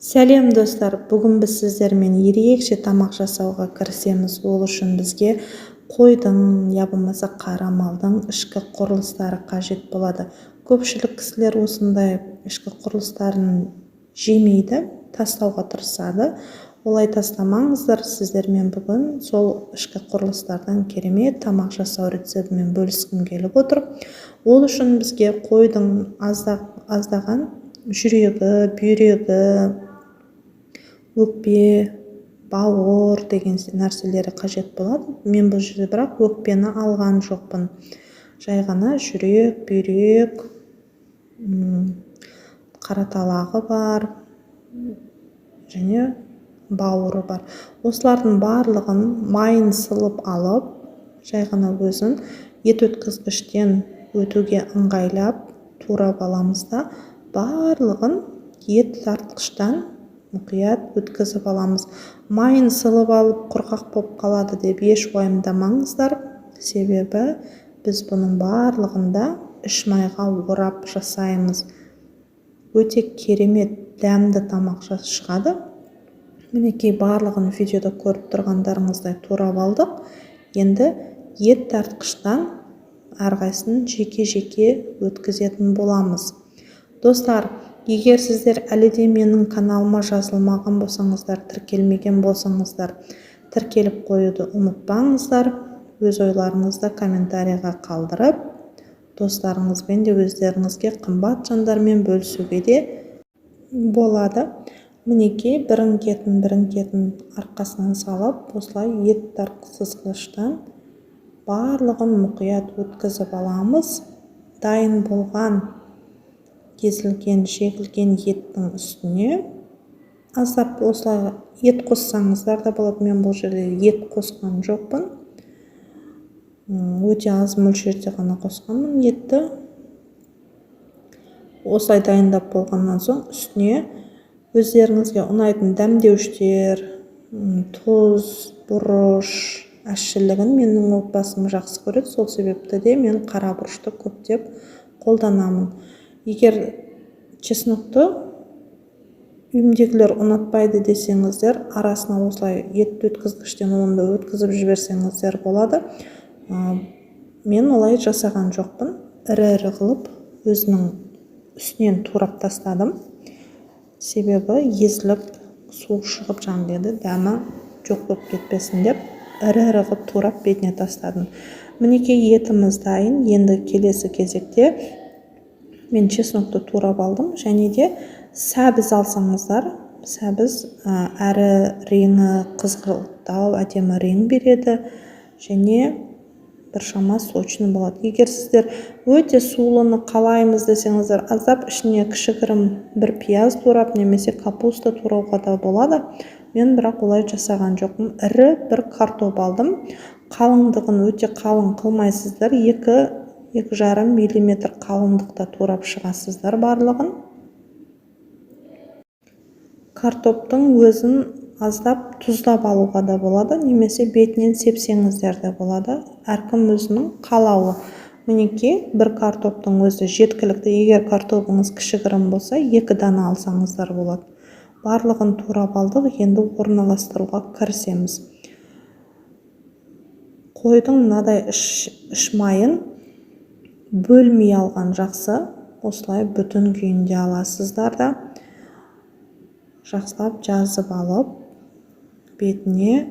Сәлем достар, бүгін біз сіздермен ерекше тамақ жасауға кірісеміз. Ол үшін бізге қойдың, я болмаса қара малдың ішкі құрылыстары қажет болады. Көпшілік кісілер осындай ішкі құрылыстарын жемейді, тастауға тырысады. Олай тастамаңыздар, сіздермен бүгін сол ішкі құрылыстардан керемет тамақ жасау рецептімен бөліскім келіп отыр. Ол үшін бізге қойдың аздаған жүрегі, бүйрегі, өкпе, бауыр деген нәрселері қажет болады. Мен бұл жерде бірақ өкпені алған жоқпын. Жай ғана жүрек, бүйрек, қараталағы бар және бауыры бар. Осылардың барлығын майын сылып алып, жай ғана өзін ет өткізгіштен өтуге ыңғайлап турап аламыз да, барлығын ет тартқыштан мұқият өткізіп аламыз. Майын сылып алып құрғақ болып қалады деп еш уайымдамаңыздар, себебі біз бұның барлығында іш майға орап жасаймыз. Өте керемет дәмді тамақ шығады. Мінекей барлығын видеода көріп тұрғандарыңыздай турап алдық. Енді ет тартқыштан әрқайсысын жеке-жеке өткізетін боламыз. Достар, егер сіздер әлі де менің каналыма жазылмаған болсаңыздар, тіркелмеген болсаңыздар, тіркеліп қоюды ұмытпаңыздар. Өз ойларыңызды комментарийға қалдырып, достарыңызбен де өздеріңізге қымбат жандармен бөлісуге де болады. Мінекей бірін кетін арқасынан салып, осылай ет тартқызғыштан барлығын мұқият өткізіп аламыз. Дайын болған кесілген, жегілген еттің үстіне аздап осылай ет қоссаңыздар да болады. Мен бұл жерде ет қосқан жоқпын. Өте аз мөлшерде ғана қосқанмын етті. Осылай дайындап болғаннан соң үстіне өздеріңізге ұнайтын дәмдеуіштер, тұз, бұрыш, әшшілігін менің отбасым жақсы көреді. Сол себепті де мен қара бұрышты көптеп қолданамын. Егер чесноқты үйімдегілер ұнатпайды десеңіздер, арасына осылай ет өткізгіштен оны өткізіп жіберсеңіздер болады. Мен олай жасаған жоқпын. Ірі-ірі қылып өзінің үстінен турап тастадым. Себебі езіліп, су шығып жаңғеді, дәмі жоқ болып кетпесін деп, ірі-ірі қылып турап бетіне тастадым. Мінекей етіміз дайын. Енді келесі кезекте мен чеснокты турап алдым, және де сәбіз алсаңыздар, сәбіз әрі реңі қызғылттау, әдемі рең береді, және біршама сочный болады. Егер сіздер өте сулыны қалаймыз десеңіздер, аздап ішіне кішігірім бір пияз турап, немесе капуста турауға да болады. Мен бірақ олай жасаған жоқпын. Ірі бір картоп алдым. Қалыңдығын өте қалың қылмайсыздар. 2,5 мм қалыңдықта турап шығасыздар барлығын. Картоптың өзін аздап тұздап алуға да болады, немесе бетінен сепсеңіздер де болады. Әркім өзінің қалауы. Мінекей бір картоптың өзі жеткілікті. Егер картопыңыз кішігірім болса, 2 дана алсаңыздар болады. Барлығын турап алдық, енді орналастыруға кірісеміз. Қойдың мынадай іш майын бөлмей алған жақсы. Осылай бүтін күйінде аласыздар да, жақсылап жазып алып, бетіне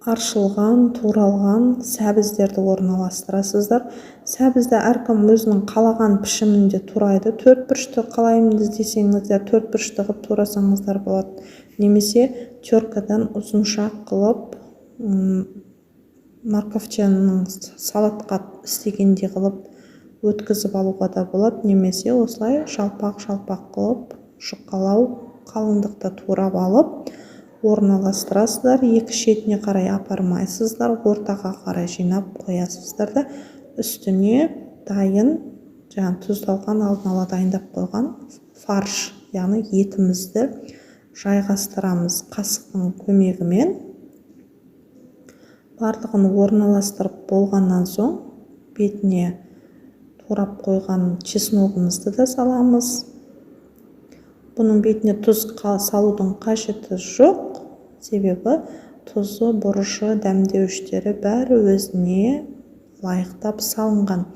аршылған, туралған сәбіздерді орналастырасыздар. Сәбізді әркім өзінің қалаған пішімінде турайды. 4 бұрышты қалаймыз десеңіздер, 4 бұрышты қылып турасаңыздар болады. Немесе теркадан ұзыншақ қылып, морковчаның салатқа істегенде қылып өткізіп алуға да болады. Немесе осылай шалпақ-шалпақ қылып, жұқалау қалыңдықта турап алып, орналастырасыздар. Екі шетіне қарай апармайсыздар, ортаға қарай жинап қоясыздар да, үстіне дайын, тұздалған, алдын ала дайындап қойған фарш, яғни етімізді жайғастырамыз қасықтың көмегімен. Барлығын орналастырып болғаннан соң бетіне турап қойған чесногымызды да саламыз. бұның бетіне тұз салудың қажеті жоқ, себебі тұзы, бұрышы, дәмдеуіштері бәрі өзіне лайықтап салынған.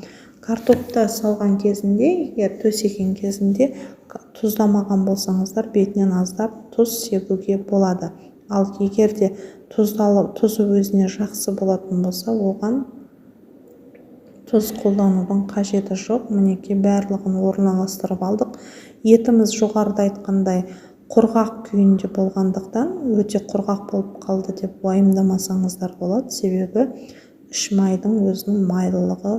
Картопты салған кезінде, егер төсеген кезінде тұздамаған болсаңыздар, бетінен аздап тұз себуге болады. Ал егер де тұзы өзіне жақсы болатын болса, оған тұз қолданудың қажеті жоқ. Мінекей барлығын орналастырып алдық. Етіміз жоғарыда айтқандай құрғақ күйінде болғандықтан, өте құрғақ болып қалды деп уайымдамасаңыздар болады, себебі іш майдың өзінің майлылығы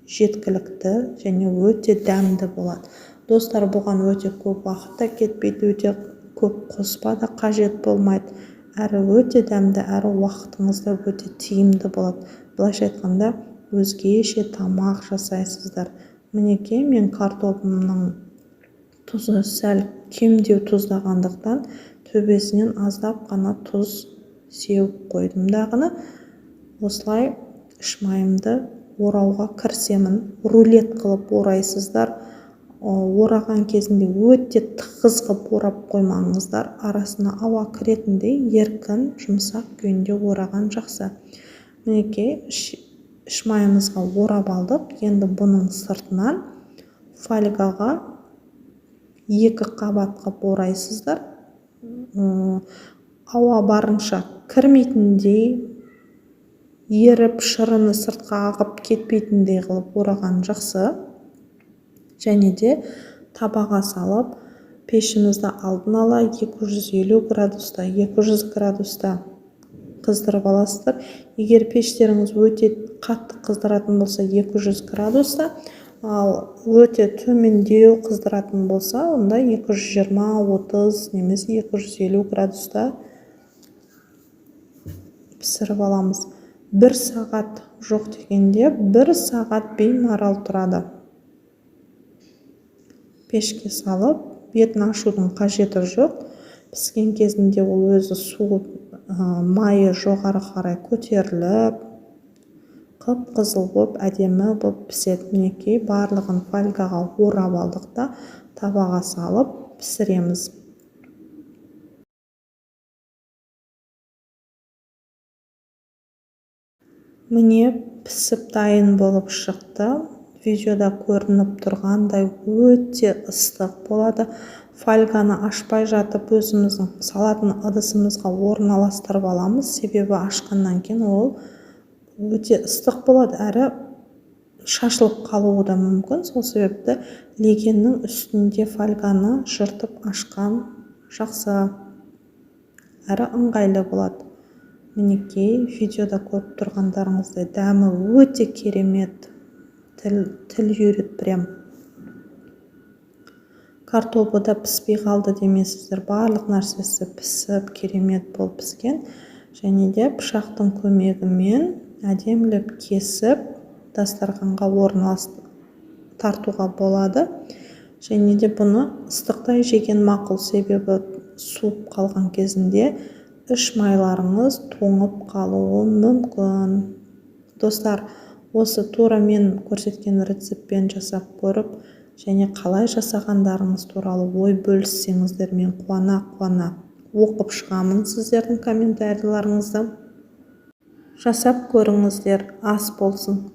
жеткілікті және өте дәмді болады. Достар, бұған өте көп уақыт та кетпейді, өте көп қоспа да қажет болмайды. Әрі өте дәмді, әрі уақытыңызда өте тиімді болады. Былайша айтқанда, өзгеше тамақ жасайсыздар. Мінекей мен картопымның тұзы сәл кемдеу тұздағандықтан төбесінен аздап қана тұз сеуіп қойдым дағыны. Осылай іш майымды орауға кірісемін. Рулет қылып орайсыздар. Ораған кезінде өте тығыз қылып орап қоймаңыздар. Арасына ауа кіретіндей еркін, жұмсақ күйінде ораған жақсы. Мінекей іш майымызға орап алдық. Енді бұның сыртынан фольгаға 2 қабат қылып орайсыздар. Ауа барынша кірмейтіндей, еріп, шырыны сыртқа ағып кетпейтіндей қылып ораған жақсы. Және де табаға салып, пешімізді алдын ала 250 градуста, 200 градуста қыздырып аласыздар. Егер пештеріңіз өте қатты қыздыратын болса, 200 градуста, ал өте төмендеу қыздыратын болса, онда 220-30 немесе 250 градуста пісіріп аламыз. 1 сағат жоқ дегенде 1 сағат беймарал тұрады. Пешке салып, бетін ашудың қажеті жоқ. Піскен кезінде ол өзі суып, майы жоғары қарай көтеріліп, қып-қызыл болып, әдемі болып піседі. Мінекей барлығын фольгаға орап алдық та, табаға салып пісіреміз. Міне пісіп дайын болып шықты. Видеода көрініп тұрғандай өте ыстық болады. Фольганы ашпай жатып өзіміздің салатын ыдысымызға орналастырып аламыз. Себебі ашқаннан кейін ол өте ыстық болады, әрі шашылып қалуы да мүмкін. Сол себепті легеннің үстінде фольганы жыртып ашқан жақсы, әрі ыңғайлы болады. Мінекей видеода көріп тұрғандарыңыздай дәмі өте керемет. Тіл үйрет прям. Картопы да піспей қалды демесіздер. Барлық нәрсесі пісіп, керемет болып піскен. Және де пышақтың көмегімен әдемілеп кесіп, дастарханға тартуға болады. Және де бұны ыстықтай жеген мақұл, себебі суып қалған кезінде іш майларыңыз тоңып қалуы мүмкін. Достар, осы тура мен көрсеткен рецептпен жасап көріп, және қалай жасағандарыңыз туралы ой бөліссеңіздер, мен қуана оқып шығамын сіздердің комментарийларыңызды. Жасап көріңіздер, ас болсын.